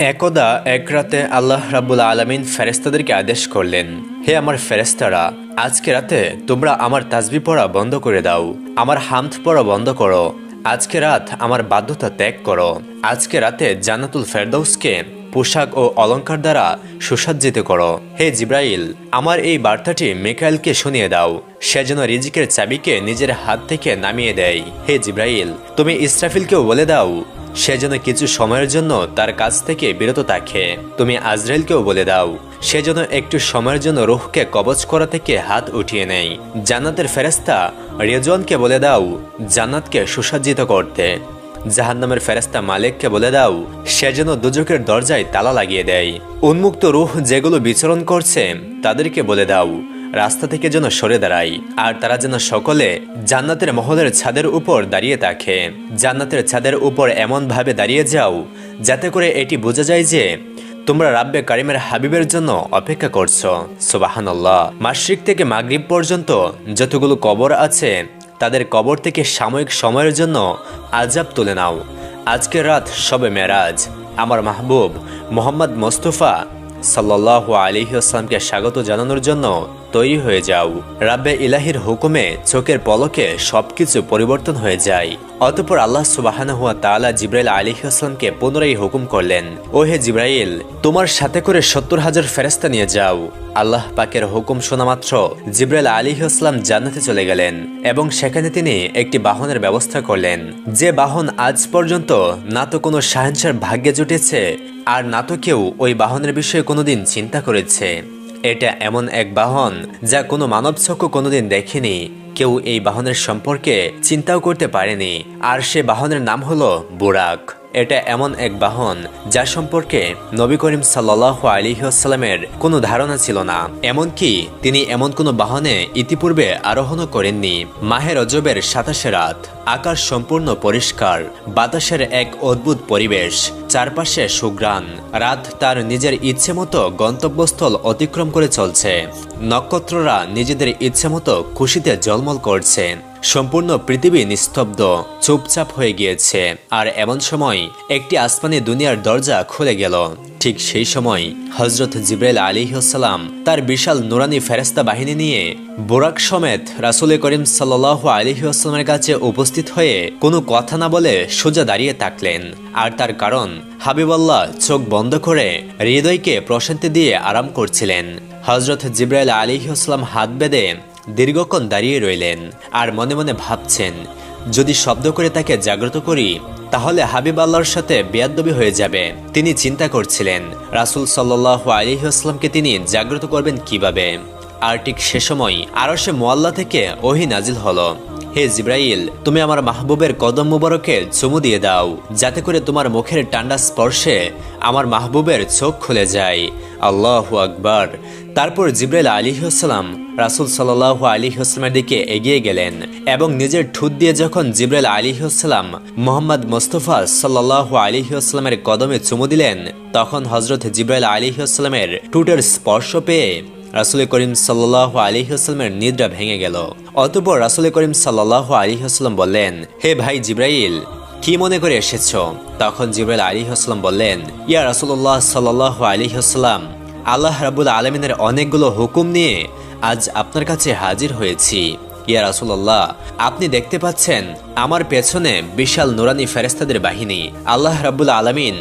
একদা এক রাতে আল্লাহ রাব্বুল আলামিন ফেরেশতাদেরকে আদেশ করলেন, হে আমার ফেরেশতারা, আজকে রাতে তোমরা আমার তাসবিহ পড়া বন্ধ করে দাও, আমার হামদ পড়া বন্ধ করো। আজকে রাত আমার বাধ্যতা ত্যাগ করো। আজকে রাতে জান্নাতুল ফেরদৌসকে পোশাক ও অলংকার দ্বারা সুসজ্জিত করো। হে জিব্রাইল, আমার এই বার্তাটি মিকাইলকে শুনিয়ে দাও, সে যেন রিজিকের চাবিকে নিজের হাত থেকে নামিয়ে দেয়। হে জিব্রাইল, তুমি ইসরাফিলকেও বলে দাও, সে যেন কিছু সময়ের জন্য তার কাছ থেকে বিরত থাকে। তুমি আজরাইলকেও বলে দাও, সে যেন একটু সময়ের জন্য রূহকে কবজ করা থেকে হাত উঠিয়ে নেয়। জান্নাতের ফেরেশতা রিজওয়ানকে বলে দাও জান্নাতকে সুসজ্জিত করতে। জাহান্নামের ফেরেশতা মালিককে বলে দাও, সে যেন দুজকের দরজায় তালা লাগিয়ে দেয়। উন্মুক্ত রূহ যেগুলো বিচরণ করছে তাদেরকে বলে দাও রাস্তা থেকে যেন সরে দাঁড়ায়, আর তারা যেন সকলে জান্নাতের মহলের ছাদের উপর দাঁড়িয়ে থাকে। জান্নাতের ছাদের উপর এমন ভাবে দাঁড়িয়ে যাও যাতে করে এটি বোঝা যায় যে তোমরা রাব্বে কারিমের হাবিবের জন্য অপেক্ষা করছো। সুবহানাল্লাহ। মাশরিক থেকে মাগরিব পর্যন্ত যতগুলো কবর আছে তাদের কবর থেকে সাময়িক সময়ের জন্য আজাব তুলে নাও। আজকের রাত শবে মেরাজ, আমার মাহবুব মোহাম্মদ মোস্তফা সাল্লাল্লাহু আলাইহি ওয়াসাল্লামকে স্বাগত জানানোর জন্য তৈরি হয়ে যাও। রাব্বে ইলাহির হুকুমে চোখের পলকে সবকিছু পরিবর্তন হয়ে যায়। অতঃপর আল্লাহ সুবহানাহু ওয়া তাআলা জিবরাইল আলাইহিস সালামকে পুনরায় হুকুম করলেন, ও হে জিবরাইল, তোমার সাথে করে ৭০,০০০ ফেরেশতা নিয়ে যাও। আল্লাহ পাকের হুকুম শোনা মাত্র জিবরাইল আলাইহিস সালাম জান্নাতে চলে গেলেন এবং সেখানে তিনি একটি বাহনের ব্যবস্থা করলেন, যে বাহন আজ পর্যন্ত না তো কোনো শাহেনশার ভাগ্যে জুটেছে আর না তো কেউ ওই বাহনের বিষয়ে কোনোদিন চিন্তা করেছে। এটা এমন এক বাহন যা কোনো মানব চক্ষু কোনোদিন দেখেনি, কেউ এই বাহনের সম্পর্কে চিন্তাও করতে পারেনি। আর সে বাহনের নাম হলো বুরাক। এটা এমন এক বাহন যা সম্পর্কে নবী করিম সাল্লাল্লাহু আলাইহি ওয়াসাল্লামের কোনো ধারণা ছিল না, এমনকি তিনি এমন কোনো বাহনে ইতিপূর্বে আরোহণও করেননি। মাহে রজবের ২৭ রাত, আকাশ সম্পূর্ণ পরিষ্কার, বাতাসের এক অদ্ভুত পরিবেশ, চারপাশে সুঘ্রাণ। রাত তার নিজের ইচ্ছে মতো গন্তব্যস্থল অতিক্রম করে চলছে। নক্ষত্ররা নিজেদের ইচ্ছে মতো খুশিতে ঝলমল করছে। সম্পূর্ণ পৃথিবী নিস্তব্ধ, চুপচাপ হয়ে গিয়েছে। আর এমন সময় একটি আসমানি দুনিয়ার দরজা খুলে গেল। ঠিক সেই সময় হযরত জিবরাইল আলাইহিস সালাম তার বিশাল নুরানি ফেরেশতা বাহিনী নিয়ে বুরাক সমেত রাসূল করিম সাল্লাল্লাহু আলাইহি ওয়াসাল্লামের কাছে উপস্থিত হয়ে কোনো কথা না বলে সোজা দাঁড়িয়ে থাকলেন। আর তার কারণ, হাবিবাল্লাহ চোখ বন্ধ করে হৃদয়কে প্রশান্তি দিয়ে আরাম করছিলেন। হযরত জিবরাইল আলাইহিস সালাম হাত বেঁধে দীর্ঘক্ষণ দাঁড়িয়ে রইলেন আর মনে মনে ভাবছেন, যদি শব্দ করে তাকে জাগ্রত করি তাহলে হাবিব আল্লাহর সাথে বেয়াদবি হয়ে যাবে। তিনি চিন্তা করছিলেন রাসূল সাল্লাল্লাহু আলাইহি ওয়াসাল্লামকে তিনি জাগ্রত করবেন কিভাবে। আর ঠিক সে সময় আরশে মুআল্লা থেকে ওহী নাজিল হলো, হে জিবরাইল, তুমি আমার মাহবুবের কদম মুবারকে চুমু দিয়ে দাও, যাতে করে তোমার মুখের ঠান্ডা স্পর্শে আমার মাহবুবের চোখ খুলে যায়। আল্লাহু আকবার। তারপর জিবরাইল আলাইহিস সালাম রাসূল সাল্লাল্লাহু আলাইহি ওয়াসাল্লামের দিকে এগিয়ে গেলেন এবং নিজের ঠোঁট দিয়ে যখন জিবরাইল আলাইহিস সালাম মুহাম্মদ মুস্তাফা সাল্লাল্লাহু আলাইহি ওয়াসাল্লামের কদমে চুমু দিলেন, তখন হযরত জিবরাইল আলাইহিস সালামের ঠোঁটের স্পর্শ পেয়ে রাসূল করিম সাল্লাল্লাহু আলাইহি ওয়াসাল্লামের নিদ্রা ভেঙে গেল। অতঃপর রাসূল করিম সাল্লাল্লাহু আলাইহি ওয়াসাল্লাম বললেন, হে ভাই জিবরাইল, কি মনে করে এসেছো? তখন জিবরাইল আলাইহিস সালাম বললেন, ইয়া রাসূলুল্লাহ সাল্লাল্লাহু আলাইহি ওয়াসাল্লাম, আল্লাহ রাব্বুল আলামিনের অনেকগুলো হুকুম নিয়ে আজ আপনার কাছে হাজির হয়েছি। ইয়া রাসূলুল্লাহ, আপনি দেখতে পাচ্ছেন আমার পেছনে বিশাল নুরানি ফেরেশতাদের বাহিনী। আল্লাহ রাব্বুল আলামিন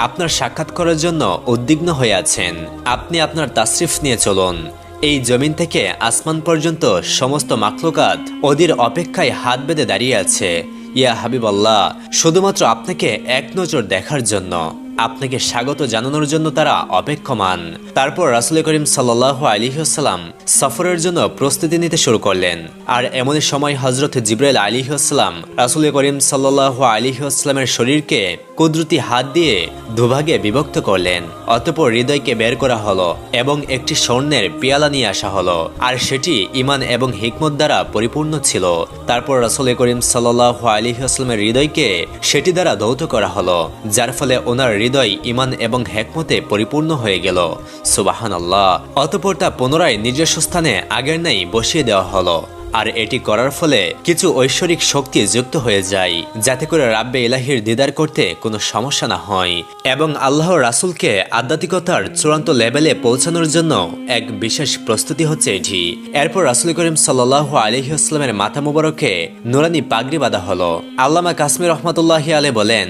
আপনার সাক্ষাৎ করার জন্য উদ্বিগ্ন হয়ে আছেন। আপনি আপনার তাশরিফ নিয়ে চলুন। এই জমিন থেকে আসমান পর্যন্ত সমস্ত মাখলুকাত ওদের অপেক্ষায় হাত বেঁধে দাঁড়িয়ে আছে ইয়া হাবিবাল্লাহ, শুধুমাত্র আপনাকে এক নজর দেখার জন্য, আপনাকে স্বাগত জানানোর জন্য তারা অপেক্ষমান। তারপর রাসূল করিম সাল্লাল্লাহু আলাইহি ওয়াসাল্লাম সফরের জন্য প্রস্তুতি নিতে শুরু করলেন। আর এমনই সময় হযরত জিবরাইল আলাইহিস সালাম রাসূল করিম সাল্লাল্লাহু আলাইহি ওয়াসাল্লামের শরীরকে কুদরতি হাত দিয়ে দুভাগে বিভক্ত করলেন। অতঃপর হৃদয়কে বের করা হলো এবং একটি স্বর্ণের পেয়ালা নিয়ে আসা হলো, আর সেটি ঈমান এবং হিকমত দ্বারা পরিপূর্ণ ছিল। তারপর রাসূল করিম সাল্লাল্লাহু আলাইহি ওয়াসাল্লামের হৃদয়কে সেটি দ্বারা ধৌত করা হলো, যার ফলে ওনার হৃদয় ঈমান এবং হিকমতে পরিপূর্ণ হয়ে গেল। সুবহানাল্লাহ। অতঃপর তা পুনরায় নিজস্ব স্থানে আগের ন্যায় বসিয়ে দেওয়া হলো। আর এটি করার ফলে কিছু ঐশ্বরিক শক্তি যুক্ত হয়ে যায়, যাতে করে রাব্বে ইলাহির দিদার করতে কোনো সমস্যা না হয় এবং আল্লাহর রাসূলকে আধ্যাত্মিকতার চূড়ান্ত লেভেলে পৌঁছানোর জন্য এক বিশেষ প্রস্তুতি হচ্ছে এটি। এরপর রাসূল করিম সাল্লাল্লাহু আলাইহি ওয়াসাল্লামের মাথা মুবারকে নুরানি পাগড়ি বাঁধা হলো। আল্লামা কাসমি রহমাতুল্লাহি আলাইহি বলেন,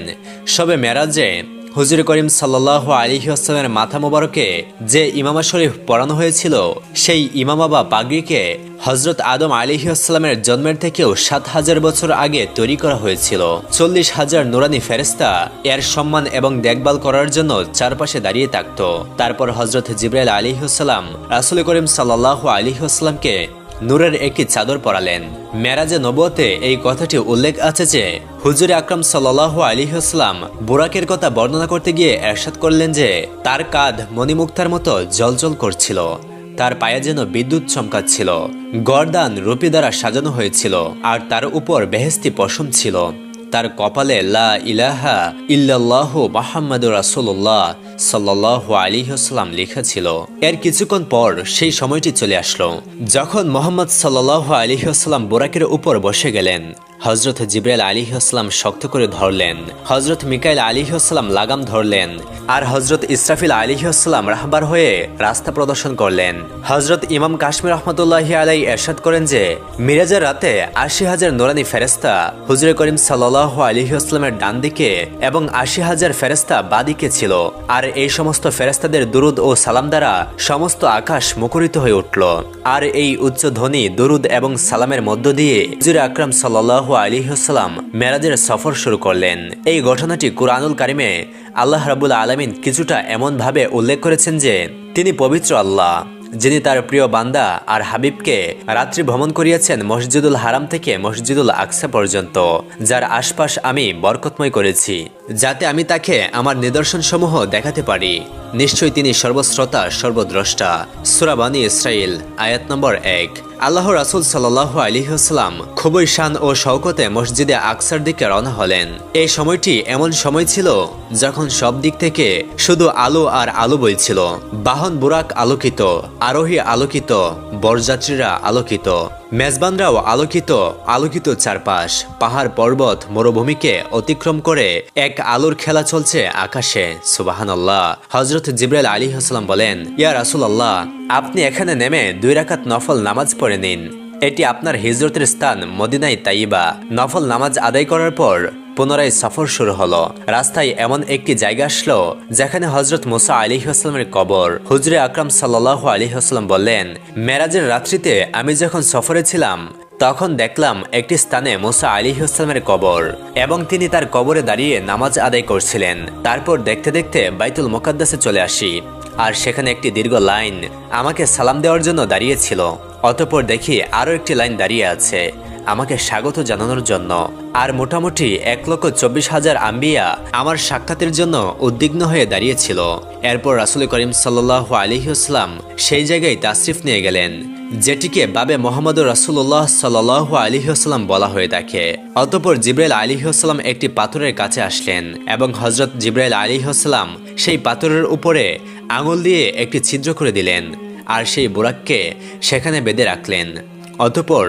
শবে মেরাজে হুজুর করিম সাল্লাল্লাহু আলাইহি ওয়াসাল্লামের মাথা মুবারকে যে ইমামা শরীফ পরানো হয়েছিল, সেই ইমামা বা পাগড়িকে হযরত আদম আলাইহিস সালামের জন্মের থেকেও ৭,০০০ বছর আগে তৈরি করা হয়েছিল। ৪০,০০০ নুরানি ফেরেশতা এর সম্মান এবং দেখভাল করার জন্য চারপাশে দাঁড়িয়ে থাকত। তারপর হযরত জিবরাইল আলাইহিস সালাম রাসূল করিম সাল্লাল্লাহু আলাইহি ওয়াসাল্লামকে নূরের একটি চাদর পরালেন। মেরাজে নবুয়তে এই কথাটি উল্লেখ আছে যে হুজুর আকরাম সাল্লাল্লাহু আলাইহি ওয়াসাল্লাম বুরাকের কথা বর্ণনা করতে গিয়ে ইরশাদ করলেন যে তার কাঁধ মণিমুক্তার মতো জ্বলজ্বল করছিল, তার পায়ে যেন বিদ্যুৎ চমকাচ্ছিল, গর্দান রূপী দ্বারা সাজানো হয়েছিল আর তার উপর বেহেশতি পশম ছিল। তার কপালে লা ইলাহা ইল্লাল্লাহু মুহাম্মাদুর রাসূলুল্লাহ সাল্লাল্লাহু আলাইহি ওয়াসাল্লাম লেখা ছিল। এর কিছুক্ষণ পর সেই সময়টি চলে আসলো যখন মুহাম্মদ সাল্লাল্লাহু আলাইহি ওয়াসাল্লাম বুরাকের উপর বসে গেলেন। হযরত জিবরাইল আলাইহিস সালাম শক্ত করে ধরলেন, হযরত মিকাইল আলাইহিস সালাম লাগাম ধরলেন আর হযরত ইসরাফিল আলাইহিস সালাম রাহবার হয়ে রাস্তা প্রদর্শন করলেন। হযরত ইমাম কাশমি রাহমাতুল্লাহি আলাইহি ইরশাদ করেন যে মিরাজের রাতে ৮০,০০০ নূরানি ফেরেশতা হুজুর করিম সাল্লাল্লাহু আলাইহি ওয়াসাল্লামের ডান দিকে এবং ৮০,০০০ ফেরেশতা বাঁ দিকে ছিল। আর এই সমস্ত ফেরেশতাদের দুরুদ ও সালাম দ্বারা সমস্ত আকাশ মুখরিত হয়ে উঠল। আর এই উচ্চ ধ্বনি দুরুদ এবং সালামের মধ্য দিয়ে হুজুর আকরাম সাল্লাল্লাহু আলাইহি ওয়াসাল্লাম মেরাজের সফর শুরু করলেন। এই ঘটনাটি কুরআনুল কারিমে আল্লাহ রাব্বুল আলামিন কিছুটা এমন ভাবে উল্লেখ করেছেন যে তিনি পবিত্র আল্লাহ, যিনি তার প্রিয় বান্দা আর হাবিবকে রাত্রি ভ্রমণ করিয়েছেন মসজিদুল হারাম থেকে মসজিদুল আকসা পর্যন্ত, যার আশপাশ আমি বরকতময় করেছি, যাতে আমি তাকে আমার নিদর্শনসমূহ দেখাতে পারি। নিশ্চয়ই তিনি সর্বশ্রোতা সর্বদ্রষ্টা। সূরা বনী ইসরাইল আয়াত নম্বর ১। আল্লাহ রাসূল সাল্লাল্লাহু আলাইহি ওয়াসাল্লাম খুবই শান ও শওকতে মসজিদে আকসার দিকে রওনা হলেন। এই সময়টি এমন সময় ছিল যখন সব দিক থেকে শুধু আলো আর আলো বইছিল। বাহন বুরাক আলোকিত, আরোহী আলোকিত, বরযাত্রীরা আলোকিত, মেজবানরাও আলোকিত। আলোকিত চারপাশ, পাহাড় পর্বত মরুভূমিকে অতিক্রম করে এক আলোর খেলা চলছে আকাশে। সুবহানাল্লাহ। হযরত জিবরাইল আলাইহিস সালাম বলেন, ইয়া রাসূলুল্লাহ, আপনি এখানে নেমে ২ রাকাত নফল নামাজ পড়ে নিন। এটি আপনার হিজরতের স্থান মদিনায় তাইবা। নফল নামাজ আদায় করার পর পুনরায় সফর শুরু হলো। রাস্তায় এমন একটি জায়গা আসলো যেখানে হযরত মুসা আলাইহিস সালামের কবর। হুজুরে আকরাম সাল্লাল্লাহু আলাইহি ওয়াসাল্লাম বললেন, মেরাজের রাত্রিতে আমি যখন সফরে ছিলাম তখন দেখলাম একটি স্থানে মুসা আলাইহিস সালামের কবর এবং তিনি তার কবরে দাঁড়িয়ে নামাজ আদায় করছিলেন। তারপর দেখতে দেখতে বাইতুল মুকাদ্দাসে চলে আসি আর সেখানে একটি দীর্ঘ লাইন আমাকে সালাম দেওয়ার জন্য দাঁড়িয়েছিল। অতঃপর দেখি আরও একটি লাইন দাঁড়িয়ে আছে আমাকে স্বাগত জানানোর জন্য। আর মোটামুটি ১,২৪,০০০ আম্বিয়া আমার সাক্ষাতের জন্য উদ্বিগ্ন হয়ে দাঁড়িয়েছিল। এরপর রাসূল করিম সাল্লাল্লাহু আলাইহি ওয়াসাল্লাম সেই জায়গায় তাশরিফ নিয়ে গেলেন, যেটিকে বাবে মুহাম্মদুর রাসূলুল্লাহ সাল্লাল্লাহু আলাইহি ওয়াসাল্লাম বলা হয়ে থাকে। অতঃপর জিবরাইল আলাইহিস সালাম একটি পাথরের কাছে আসলেন এবং হযরত জিবরাইল আলাইহিস সালাম সেই পাথরের উপরে আঙুল দিয়ে একটি ছিদ্র করে দিলেন আর সেই বুরাককে সেখানে বেঁধে রাখলেন। অতঃপর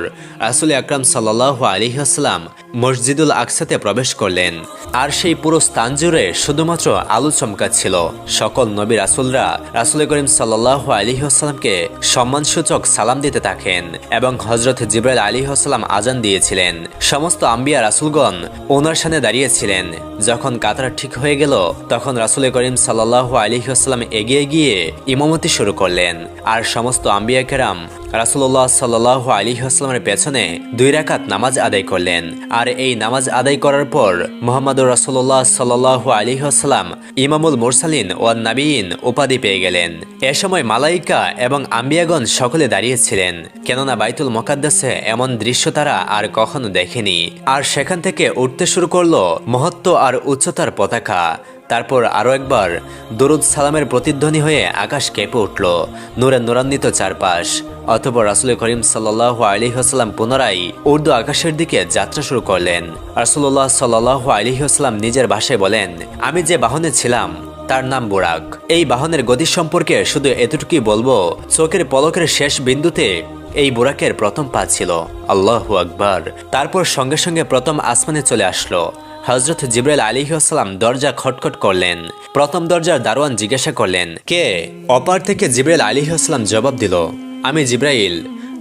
রাসূল আকরাম সাল্লাল্লাহু আলাইহি ওয়াসাল্লাম মসজিদুল আকসাতে প্রবেশ করলেন আর সেই পুরো স্থান জুড়ে শুধুমাত্র আলো চমকাচ্ছিল। সকল নবী রাসূলরা রাসূল করিম সাল্লাল্লাহু আলাইহি ওয়াসাল্লামকে সম্মানসূচক সালাম দিতে থাকেন এবং হযরত জিবরাইল আলাইহিস সালাম আজান দিয়েছিলেন। সমস্ত আম্বিয়া রাসূলগণ ওনার সামনে দাঁড়িয়েছিলেন। যখন কাতার ঠিক হয়ে গেল তখন রাসূল করিম সাল্লাল্লাহু আলাইহি ওয়াসাল্লাম এগিয়ে গিয়ে ইমামতি শুরু করলেন আর সমস্ত আম্বিয়া কেরাম রাসূলুল্লাহ সাল্লাল্লাহু আলাইহি ওয়াসাল্লামের পেছনে ২ রাকাত নামাজ আদায় করলেন। আর এই নামাজ আদায় করার পর মুহাম্মদুর রাসূলুল্লাহ সাল্লাল্লাহু আলাইহি ওয়াসাল্লাম ইমামুল মুরসালিন ওয়ান নাবিয়িন উপাধি পেয়ে গেলেন। এ সময় মালাইকা এবং আম্বিয়াগণ সকলে দাঁড়িয়েছিলেন, কেননা বাইতুল মুকাদ্দাসে এমন দৃশ্য তারা আর কখনো দেখেনি। আর সেখান থেকে উঠতে শুরু করলো মহত্ব আর উচ্চতার পতাকা। তারপর আরও একবার দরুদ সালামের প্রতিধ্বনি হয়ে আকাশ কেঁপে উঠল, নূরে নূরান্বিত চারপাশ। অতঃপর রাসূল করিম সাল্লাল্লাহু আলাইহি ওয়াসাল্লাম পুনরায় উর্দু আকাশের দিকে যাত্রা শুরু করলেন। রাসূলুল্লাহ সাল্লাল্লাহু আলাইহি ওয়াসাল্লাম নিজের ভাষায় বলেন, আমি যে বাহনে ছিলাম তার নাম বুরাক। এই বাহনের গতি সম্পর্কে শুধু এতটুকুই বলবো, চোখের পলকের শেষ বিন্দুতে এই বুরাকের প্রথম পা ছিল। আল্লাহু আকবার। তারপর সঙ্গে সঙ্গে প্রথম আসমানে চলে আসলো। হযরত জিবরাইল আলাইহিসসালাম দরজা খটখট করলেন। প্রথম দরজার দারোয়ান জিজ্ঞাসা করলেন, কে? অপার থেকে জিবরাইল আলাইহিসসালাম জবাব দিল, আমি জিবরাইল।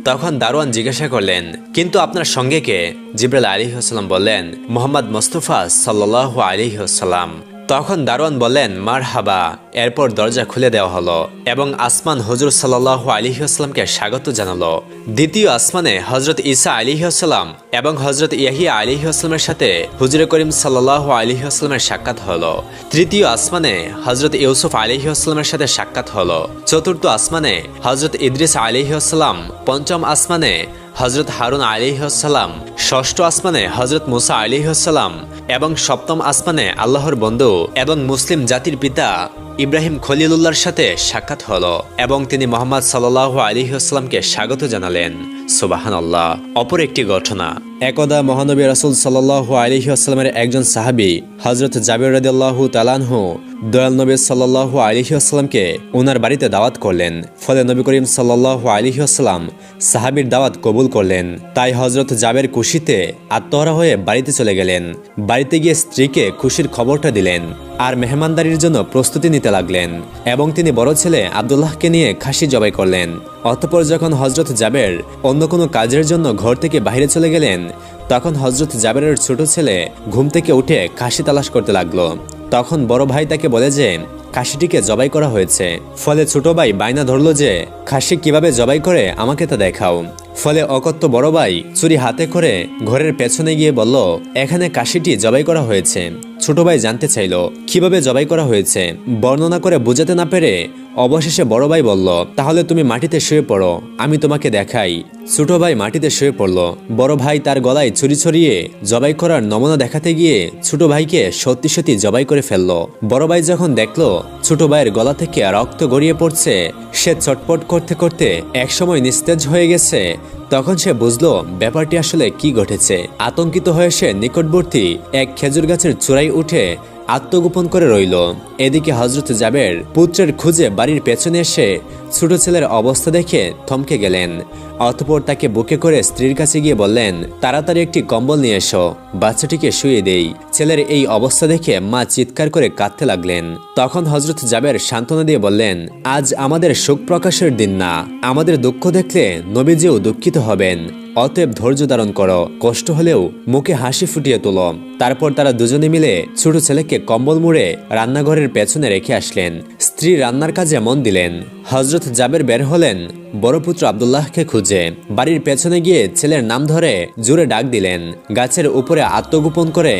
তখন দারোয়ান জিজ্ঞাসা করলেন, কিন্তু আপনার সঙ্গে কে? জিবরাইল আলাইহিসসালাম বললেন, মুহাম্মদ মুস্তাফা সাল্লাল্লাহু আলাইহি ওয়াসাল্লাম। তখন দারোয়ান বললেন, মারহাবা। এরপর দরজা খুলে দেওয়া হলো এবং আসমান হুজুর সাল্লাল্লাহু আলাইহি ওয়াসাল্লামকে স্বাগত জানালো। দ্বিতীয় আসমানে হযরত ঈসা আলাইহিস সালাম এবং হযরত ইয়াহিয়া আলাইহিস সালামের সাথে হুজুর করিম সাল্লাল্লাহু আলাইহি ওয়াসাল্লামের সাক্ষাৎ হলো। তৃতীয় আসমানে হযরত ইউসুফ আলাইহিস সালামের সাথে সাক্ষাৎ হলো। চতুর্থ আসমানে হযরত ইদ্রিস আলাইহিস সালাম। পঞ্চম আসমানে হযরত হারুন আলাইহিস সালাম। ষষ্ঠ আসমানে হযরত মুসা আলাইহিস সালাম এবং সপ্তম আসমানে আল্লাহর বন্ধু এবং মুসলিম জাতির পিতা ইব্রাহিম খলিলুল্লাহর সাথে সাক্ষাৎ হলো এবং তিনি মুহাম্মদ সাল্লাল্লাহু আলাইহি ওয়াসাল্লামকে স্বাগত জানালেন। সুবহানাল্লাহ। অপর একটি ঘটনা, একদা মহানবী রাসূল সাল্লাল্লাহু আলাইহি ওয়াসাল্লামের একজন সাহাবী হযরত জাবির রাদিয়াল্লাহু তাআলা আনহু দয়াল নবী সাল্লাল্লাহু আলাইহি ওয়াসাল্লামকে ওনার বাড়িতে দাওয়াত করলেন। ফলে নবী করিম সাল্লাল্লাহু আলাইহি ওয়াসাল্লাম সাহাবীর দাওয়াত কবুল করলেন। তাই হযরত জাবের খুশিতে আত্মহারা হয়ে বাড়িতে চলে গেলেন। বাড়িতে গিয়ে স্ত্রীকে খুশির খবরটা দিলেন আর মেহমানদারির জন্য প্রস্তুতি নিতে লাগলেন এবং তিনি বড় ছেলে আব্দুল্লাহকে নিয়ে খাসি জবাই করলেন। অতঃপর যখন হযরত জাবের অন্য কোনো কাজের জন্য ঘর থেকে বাইরে চলে গেলেন, তখন হযরত জাবেরের ছোট ছেলে ঘুম থেকে উঠে খাসি তালাশ করতে লাগলো। তখন বড় ভাই তাকে বলে যে খাসিটিকে জবাই করা হয়েছে। ফলে ছোট ভাই বায়না ধরল যে খাসি কিভাবে জবাই করে আমাকে তা দেখাও। ফলে অকথ্য বড় ভাই ছুরি হাতে করে ঘরের পেছনে গিয়ে বলল, এখানে খাসিটি জবাই করা হয়েছে। ছোট ভাই জানতে চাইল কিভাবে জবাই করা হয়েছে। বর্ণনা করে বোঝাতে না পেরে অবশেষে বড় ভাই বলল, তাহলে তুমি মাটিতে শুয়ে পড়ো, আমি তোমাকে দেখাই। ছোট ভাই মাটিতে শুয়ে পড়ল। বড় ভাই তার গলায় ছুরি ছড়িয়ে জবাই করার নমুনা দেখাতে গিয়ে ছোট ভাইকে সত্যি সত্যি জবাই করে ফেলল। বড় ভাই যখন দেখলো ছোট ভাইয়ের গলা থেকে রক্ত গড়িয়ে পড়ছে, সে চটপট করতে করতে একসময় নিস্তেজ হয়ে গেছে। তখন সে বুঝলো ব্যাপারটি আসলে কি ঘটেছে। আতঙ্কিত হয়ে সে নিকটবর্তী এক খেজুর গাছের চূড়ায় উঠে আত্মগোপন করে রইল। এদিকে হযরত জাবের পুত্রের খুঁজে বাড়ির পেছনে এসে ছোট ছেলের অবস্থা দেখে থমকে গেলেন। অতঃপর তাকে বুকে করে স্ত্রীর কাছে গিয়ে বললেন, তাড়াতাড়ি একটি কম্বল নিয়ে এসো, বাচ্চাটিকে শুয়ে দেই। ছেলের এই অবস্থা দেখে মা চিৎকার করে কাঁদতে লাগলেন। তখন হযরত জাবের সান্ত্বনা দিয়ে বললেন, আজ আমাদের শোক প্রকাশের দিন না, আমাদের দুঃখ দেখলে নবীজিও দুঃখিত হবেন। অতএব ধৈর্য ধারণ করো, কষ্ট হলেও মুখে হাসি ফুটিয়ে তোলো। তারপর তারা দুজনে মিলে ছোট ছেলেকে কম্বল মুড়ে রান্নাঘরের পেছনে রেখে আসলেন। স্ত্রী রান্নার কাজে মন দিলেন। হযরত জাবের বের হলেন বড় পুত্র আব্দুল্লাহকে খুঁজে। বাড়ির পেছনে গিয়ে ছেলের নাম ধরে জোরে ডাক দিলেন। গাছের উপরে আত্মগোপন করে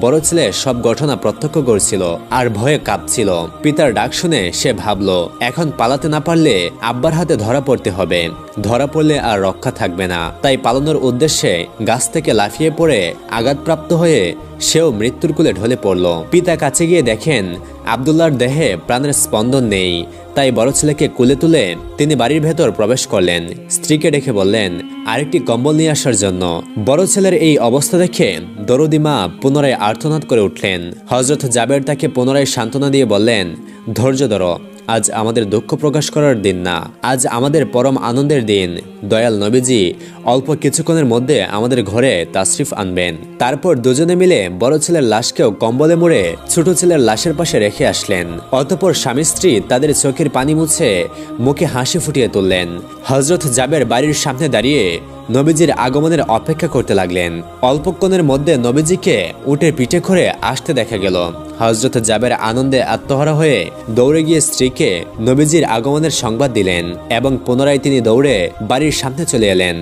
বড় ছেলে সব ঘটনা প্রত্যক্ষ করছিল আর ভয়ে কাঁপছিল। পিতার ডাক শুনে সে ভাবলো, এখন পালাতে না পারলে আব্বার হাতে ধরা পড়তে হবে। ধরা পড়লে আর রক্ষা থাকবে না। তাই পালানোর উদ্দেশ্যে গাছ থেকে লাফিয়ে পড়ে আঘাতপ্রাপ্ত হয়ে সেও মৃত্যুর কোলে ঢলে পড়ল। পিতা কাছে গিয়ে দেখেন আব্দুল্লাহর দেহে প্রাণের স্পন্দন নেই। তাই বড় ছেলেকে কোলে তুলে তিনি বাড়ির ভেতর প্রবেশ করলেন। স্ত্রীকে ডেকে বললেন আরেকটি কম্বল নিয়ে আসার জন্য। বড় ছেলের এই অবস্থা দেখে দরদি মা পুনরায় আর্তনাদ করে উঠলেন। হযরত জাবের তাকে পুনরায় সান্ত্বনা দিয়ে বললেন, ধৈর্য ধরো, আজ আমাদের দুঃখ প্রকাশ করার দিন না, আজ আমাদের পরম আনন্দের দিন। দয়াল নবীজি অল্প কিছুক্ষণের মধ্যে আমাদের ঘরে তাশরিফ আনবেন। তারপর দুজনে মিলে বড় ছেলের লাশকেও কম্বলে মুড়ে ছোট ছেলের লাশের পাশে রেখে আসলেন। অতঃপর স্বামী স্ত্রী তাদের চোখের পানি মুছে মুখে হাসি ফুটিয়ে তুললেন। হযরত জাবের বাড়ির সামনে দাঁড়িয়ে নবীজির আগমনের অপেক্ষা করতে লাগলেন। অল্পক্ষণের মধ্যে নবীজিকে উটের পিঠে করে আসতে দেখা গেল। হযরত জাবের আনন্দে আত্মহারা হয়ে দৌড়ে গিয়ে স্ত্রীকে নবীজির আগমনের সংবাদ দিলেন এবং পুনরায় তিনি দৌড়ে বাড়ির সামনে চলে এলেন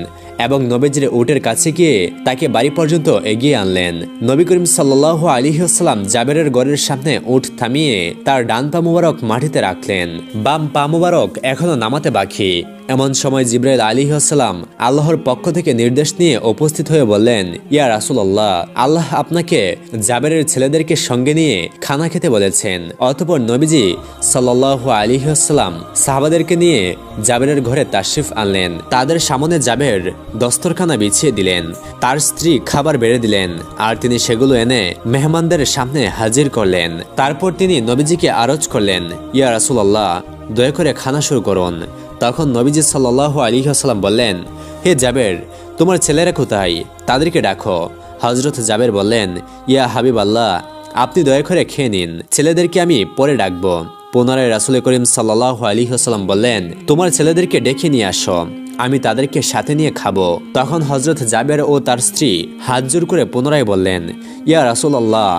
এবং নবীজির উটের কাছে গিয়ে তাকে বাড়ি পর্যন্ত এগিয়ে আনলেন। নবী করিম সাল্লাল্লাহু আলাইহি ওয়াসাল্লাম জাবেরের ঘরের সামনে উট থামিয়ে তার ডান পা মুবারক মাটিতে রাখলেন, বাম পা মুবারক এখনো নামাতে বাকি। এমন সময় জিবরাইল আলাইহিস সালাম আল্লাহর পক্ষ থেকে নির্দেশ নিয়ে উপস্থিত হয়ে বললেন, ইয়া রাসূলুল্লাহ, আল্লাহ আপনাকে জাবেরের ছেলেদেরকে সঙ্গে নিয়ে খানা খেতে বলেছেন। অতঃপর নবীজি সাল্লাল্লাহু আলাইহি ওয়াসাল্লাম সাহাবাদেরকে নিয়ে জাবেরের ঘরে তাশরিফ আনলেন। তাদের সামনে জাবের দস্তরখানা বিছিয়ে দিলেন। তার স্ত্রী খাবার বেড়ে দিলেন আর তিনি সেগুলো এনে মেহমানদের সামনে হাজির করলেন। তারপর তিনি নবীজিকে আরজ করলেন, ইয়া রাসূলুল্লাহ, দয়া করে খানা শুরু করুন। তখন নবীজি সাল্লাল্লাহু আলাইহি ওয়াসাল্লাম বললেন, হে জাবের, তোমার ছেলেরা কোথায়? তাদেরকে ডাকো। হযরত জাবের বললেন, ইয়া হাবিব আল্লাহ, আপনি দয়া করে খেয়ে নিন, ছেলেদেরকে আমি পরে ডাকবো। পুনরায় রাসূল করিম সাল্লাল্লাহু আলাইহি ওয়াসাল্লাম বললেন, তোমার ছেলেদেরকে ডেকে নিয়ে আসো, আমি তাদেরকে সাথে নিয়ে খাবো। তখন হযরত জাবের ও তার স্ত্রী হাত জোর করে পুনরায় বললেন, ইয়া রাসূলুল্লাহ,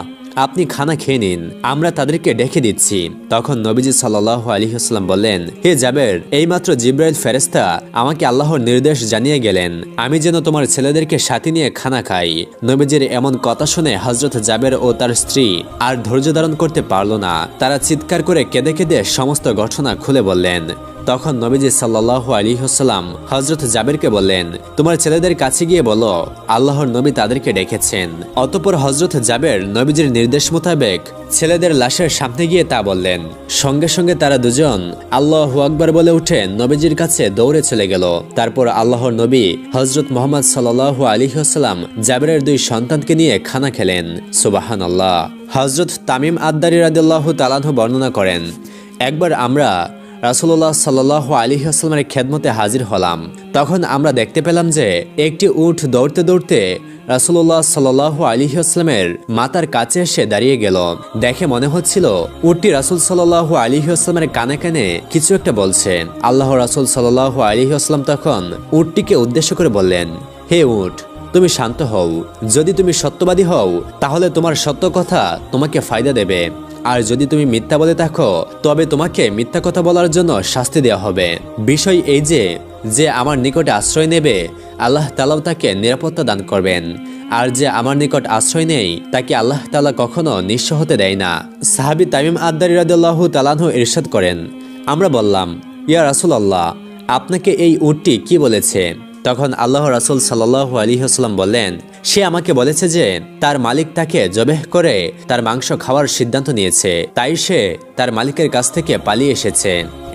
আপনি খানা খেয়ে নিন, আমরা তাদেরকে ডেকে দিচ্ছি। তখন নবীজি সাল্লাল্লাহু আলাইহি ওয়াসাল্লাম বললেন, হে জাবের, এইমাত্র জিবরাইল ফেরেশতা আমাকে আল্লাহর নির্দেশ জানিয়ে গেলেন আমি যেন তোমার ছেলেদেরকে সাথে নিয়ে খানা খাই। নবীজির এমন কথা শুনে হযরত জাবের ও তার স্ত্রী আর ধৈর্য ধারণ করতে পারল না। তারা চিৎকার করে কেঁদে কেঁদে সমস্ত ঘটনা খুলে বললেন। তখন নবীজি সাল্লাল্লাহু আলাইহি ওয়াসাল্লাম হযরত জাবেরকে বললেন, তোমার ছেলেদের কাছে গিয়ে বলো আল্লাহর নবী তাদেরকে ডেকেছেন। অতঃপর হযরত জাবের নবীজির নির্দেশ মোতাবেক ছেলেদের লাশের সামনে গিয়ে তা বললেন। সঙ্গে সঙ্গে তারা দুজন আল্লাহু আকবার বলে উঠে নবীজির কাছে দৌড়ে চলে গেল। তারপর আল্লাহর নবী হযরত মুহাম্মদ সাল্লাল্লাহু আলাইহি ওয়াসাল্লাম জাবেরের দুই সন্তানকে নিয়ে খানা খেলেন। সুবহানাল্লাহ। হযরত তামিম আদ-দারি রাদিয়াল্লাহু তাআলা আনহু বর্ণনা করেন, একবার আমরা রাসূলুল্লাহ সাল্লাল্লাহু আলাইহি ওয়াসাল্লামের খেদমতে হাজির হলাম। তখন আমরা দেখতে পেলাম যে একটি উট দৌড়তে দৌড়তে রাসূলুল্লাহ সাল্লাল্লাহু আলাইহি ওয়াসাল্লামের মাথার কাছে এসে দাঁড়িয়ে গেল। দেখে মনে হচ্ছিল উটটি রাসূল সাল্লাল্লাহু আলাইহি ওয়াসাল্লামের কানে কানে কিছু একটা বলছে। আল্লাহর রাসূল সাল্লাল্লাহু আলাইহি ওয়াসাল্লাম তখন উটটিকে উদ্দেশ্য করে বললেন, হে উট, তুমি শান্ত হও। যদি তুমি সত্যবাদী হও তাহলে তোমার সত্য কথা তোমাকে ফায়দা দেবে, আর যদি তুমি মিথ্যা বলে থাকো তবে তোমাকে মিথ্যা কথা বলার জন্য শাস্তি দেওয়া হবে। বিষয় এই যে আমার নিকটে আশ্রয় নেবে আল্লাহ তাআলা তাকে নিরাপত্তা দান করবেন, আর যে আমার নিকট আশ্রয় নেই তাকে আল্লাহ তাআলা কখনো নিঃস্ব হতে দেয় না। সাহাবী তামিম আদ-দারি রাদিয়াল্লাহু তাআলা আনহু ইরশাদ করেন, আমরা বললাম, ইয়া রাসূলুল্লাহ, আপনাকে এই উটটি কি বলেছে? তখন আল্লাহ রাসূল সাল্লাল্লাহু আলাইহি ওয়াসাল্লাম বললেন, সে আমাকে বলেছে যে তার মালিক তাকে জবেহ করে তার মাংস খাওয়ার সিদ্ধান্ত নিয়েছে, তাই সে তার মালিকের কাছ থেকে পালিয়ে এসেছে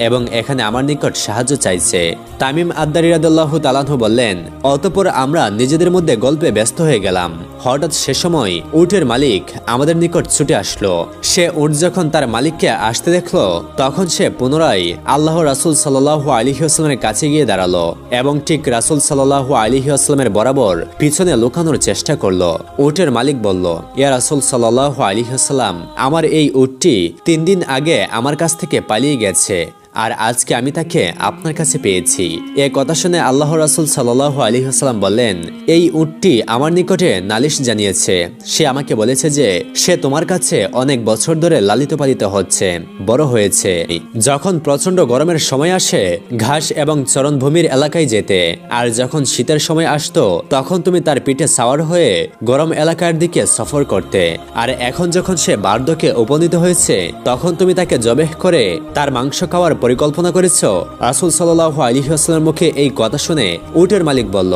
এবং এখানে আমার নিকট সাহায্য চাইছে। তামিম আদ-দারি রাদিয়াল্লাহু তাআলা আনহু বললেন, অতঃপর আমরা নিজেদের মধ্যে গল্পে ব্যস্ত হয়ে গেলাম। হঠাৎ সে সময় উটের মালিক আমাদের নিকট ছুটে আসলো। সে উট যখন তার মালিককে আসতে দেখলো তখন সে পুনরায় আল্লাহ রাসূল সাল্লাল্লাহু আলাইহি ওয়াসাল্লামের কাছে গিয়ে দাঁড়ালো এবং ঠিক রাসূল সাল্লাল্লাহু আলাইহি ওয়াসাল্লামের বরাবর পিছনে লুকানোর চেষ্টা করলো। উটের মালিক বলল, ইয়া রাসূল সাল্লাল্লাহু আলাইহি ওয়াসাল্লাম, আমার এই উটটি 3 দিন আগে আমার কাছ থেকে পালিয়ে গেছে, আর আজকে আমি তাকে আপনার কাছে পেয়েছি। এ কথা শুনে আল্লাহ রাসূল সাল্লাল্লাহু আলাইহি ওয়াসাল্লাম বললেন, এই উটটি আমার নিকটে নালিশ জানিয়েছে। সে আমাকে বলেছে যে সে তোমার কাছে অনেক বছর ধরে লালিত পালিত হচ্ছে, বড় হয়েছে। যখন প্রচন্ড গরমের সময় আসে ঘাস এবং চরণভূমির এলাকায় যেতে, আর যখন শীতের সময় আসতো তখন তুমি তার পিঠে সাওয়ার হয়ে গরম এলাকার দিকে সফর করতে, আর এখন যখন সে বার্ধক্যে উপনীত হয়েছে তখন তুমি তাকে জবেহ করে তার মাংস খাওয়ার পরিকল্পনা করেছ। রাসূল সাল্লাল্লাহু আলাইহি ওয়াসাল্লামের মুখে এই কথা শুনে উটের মালিক বলল,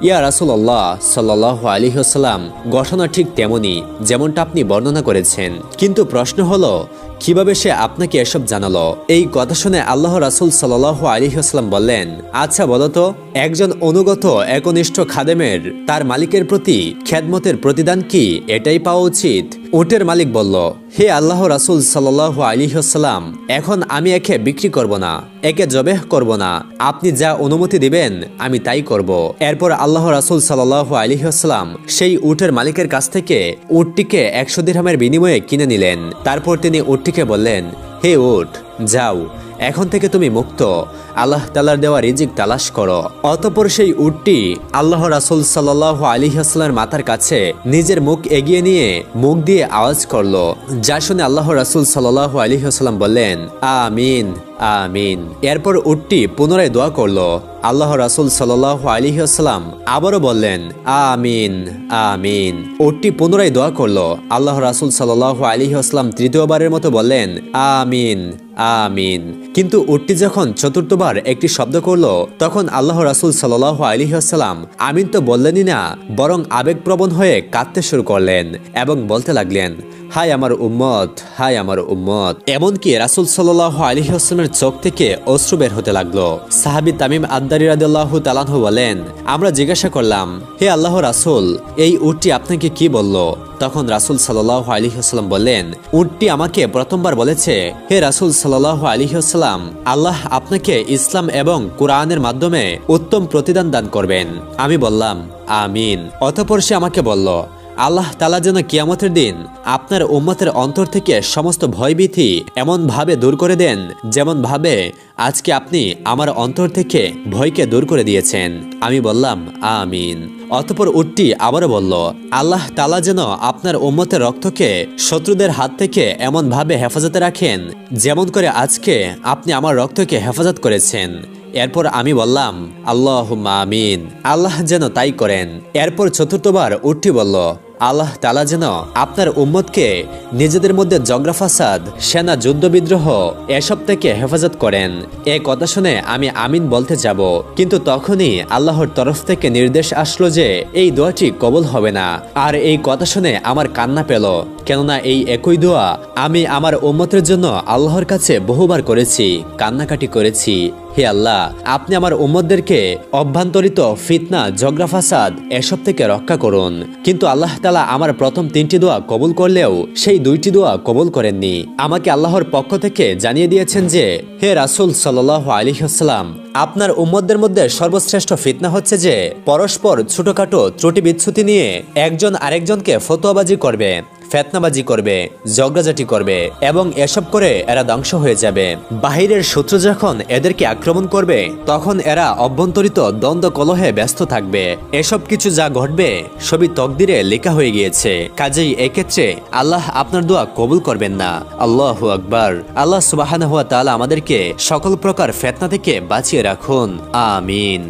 ইয়া রাসূলুল্লাহ সাল্লাল্লাহু আলাইহি ওয়াসাল্লাম, ঘটনা ঠিক তেমনি যেমনটা আপনি বর্ণনা করেছেন, কিন্তু প্রশ্ন হলো কিভাবে সে আপনাকে এসব জানালো? এই কথা শুনে আল্লাহ রাসূল সাল্লাল্লাহু আলাইহি ওয়াসাল্লাম বললেন, আচ্ছা বলো তো, একজন অনুগত একনিষ্ঠ খাদেমের তার মালিকের প্রতি খেদমতের প্রতিদান কি এটাই পাওয়া উচিত? উটের মালিক বলল, হে আল্লাহ রাসূল সাল্লাল্লাহু আলাইহি ওয়াসাল্লাম, এখন আমি একে বিক্রি করব না, একে জবেহ করব না, আপনি যা অনুমতি দিবেন আমি তাই করব। এরপর আল্লাহ রাসূল সাল্লাল্লাহু আলাইহি ওয়াসাল্লাম সেই উটের মালিকের কাছ থেকে উটটিকে 100 দিরহামের বিনিময়ে কিনে নিলেন। তারপর তিনি উটটিকে বললেন, হে উট, যাও, এখন থেকে তুমি মুক্ত, আল্লাহ তাআলার দেওয়া রিজিক তালাশ করো। অতঃপর সেই উটটি আল্লাহ রাসূল সাল্লাল্লাহু আলাইহি ওয়াসাল্লামের মাথার কাছে নিজের মুখ এগিয়ে নিয়ে মুখ দিয়ে আওয়াজ করলো, যা শুনে আল্লাহ রাসূল সাল্লাল্লাহু আলাইহি ওয়াসাল্লাম বললেন, আমিন আমিন। এরপর উটটি পুনরায় দোয়া করলো। আল্লাহ রাসূল সাল্লাল্লাহু আলাইহি ওয়াসাল্লাম আবারও বললেন, আমিন আমিন। উটটি পুনরায় দোয়া করলো। আল্লাহ রাসূল সাল্লাল্লাহু আলাইহি ওয়াসাল্লাম তৃতীয়বারের মতো বললেন, আমিন আমিন। কিন্তু উটটি যখন চতুর্থবার একটি শব্দ করলো তখন আল্লাহ রাসূল সাল্লাল্লাহু আলাইহি ওয়াসাল্লাম আমিন তো বললেনই না, বরং আবেগপ্রবণ হয়ে কাঁদতে শুরু করলেন এবং বলতে লাগলেন, হায় আমার উম্মত, হায় আমার উম্মত। এমনকি রাসূল সাল্লাল্লাহু আলাইহি ওয়াসাল্লামের চোখ থেকে অশ্রু বের হতে লাগলো। সাহাবী তামিম আদ-দারি রাদিয়াল্লাহু তাআলা আনহু বলেন, আমরা জিজ্ঞাসা করলাম, হে আল্লাহর রাসূল, এই উটটি আপনাকে কি বলল? তখন রাসূল সাল্লাল্লাহু আলাইহি ওয়াসাল্লাম বললেন, উটটি আমাকে প্রথমবার বলেছে, হে রাসূল সাল্লাল্লাহু আলাইহি ওয়াসাল্লাম, আল্লাহ আপনাকে ইসলাম এবং কুরআনের মাধ্যমে উত্তম প্রতিদান দান করবেন। আমি বললাম, আমিন। অতঃপর সে আমাকে বলল, আল্লাহ তাআলা যেন কিয়ামতের দিন আপনার উম্মতের অন্তর থেকে সমস্ত ভয়ভীতি এমন ভাবে দূর করে দেন, যেমন ভাবে আজকে আপনি আমার অন্তর থেকে ভয়কে দূর করে দিয়েছেন। আমি বললাম, আমিন। অতঃপর উটটি আবারও বলল, আল্লাহ তাআলা যেন আপনার উম্মতের রক্তকে শত্রুদের হাত থেকে এমন ভাবে হেফাজতে রাখেন, যেমন করে আজকে আপনি আমার রক্তকে হেফাজত করেছেন। এরপর আমি বললাম, আল্লাহুম্মা আমিন, আল্লাহ যেন তাই করেন। এরপর চতুর্থবার উটটি বলল, আল্লাহ তাআলা যেন আপনার উম্মতকে নিজেদের মধ্যে ঝগড়া ফাসাদ, সেনা যুদ্ধ বিদ্রোহ এসব থেকে হেফাজত করেন। এই কথা শুনে আমি আমিন বলতে যাব, কিন্তু তখনই আল্লাহর তরফ থেকে নির্দেশ আসলো যে এই দোয়াটি কবুল হবে না। আর এই কথা শুনে আমার কান্না পেল, কেননা এই একই দোয়া আমি আমার উম্মতের জন্য আল্লাহর কাছে বহুবার করেছি, কান্নাকাটি করেছি। হে আল্লাহ, আপনি আমার উম্মতদেরকে অভ্যন্তরিত ফিতনা, ঝগড়া ফাসাদ এসব থেকে রক্ষা করুন। কিন্তু আল্লাহ তাআলা আমার প্রথম 3টি দোয়া কবুল করলেও সেই 2টি দোয়া কবুল করেননি। আমাকে আল্লাহর পক্ষ থেকে জানিয়ে দিয়েছেন যে, হে রাসূল সাল্লাল্লাহু আলাইহি ওয়াসাল্লাম, আপনার উম্মতদের মধ্যে সর্বশ্রেষ্ঠ ফিতনা হচ্ছে যে পরস্পর ছোটখাটো ত্রুটি বিচ্ছুতি নিয়ে একজন আরেকজনকে ফতোয়াবাজি করবে, ফেতনাবাজি করবে, ঝগড়াঝাটি করবে এবং এসব করে এরা ধ্বংস হয়ে যাবে। বাহিরের শত্রু যখন এদেরকে আক্রমণ করবে তখন এরা অভ্যন্তরিত দ্বন্দ্ব কলহে ব্যস্ত থাকবে। এসব কিছু যা ঘটবে সবই তকদিরে লেখা হয়ে গিয়েছে। কাজেই এক্ষেত্রে আল্লাহ আপনার দোয়া কবুল করবেন না। আল্লাহু আকবার। আল্লাহ সুবহানাহু ওয়া তাআলা আমাদেরকে সকল প্রকার ফিতনা থেকে বাঁচিয়ে রাখুন। আমিন।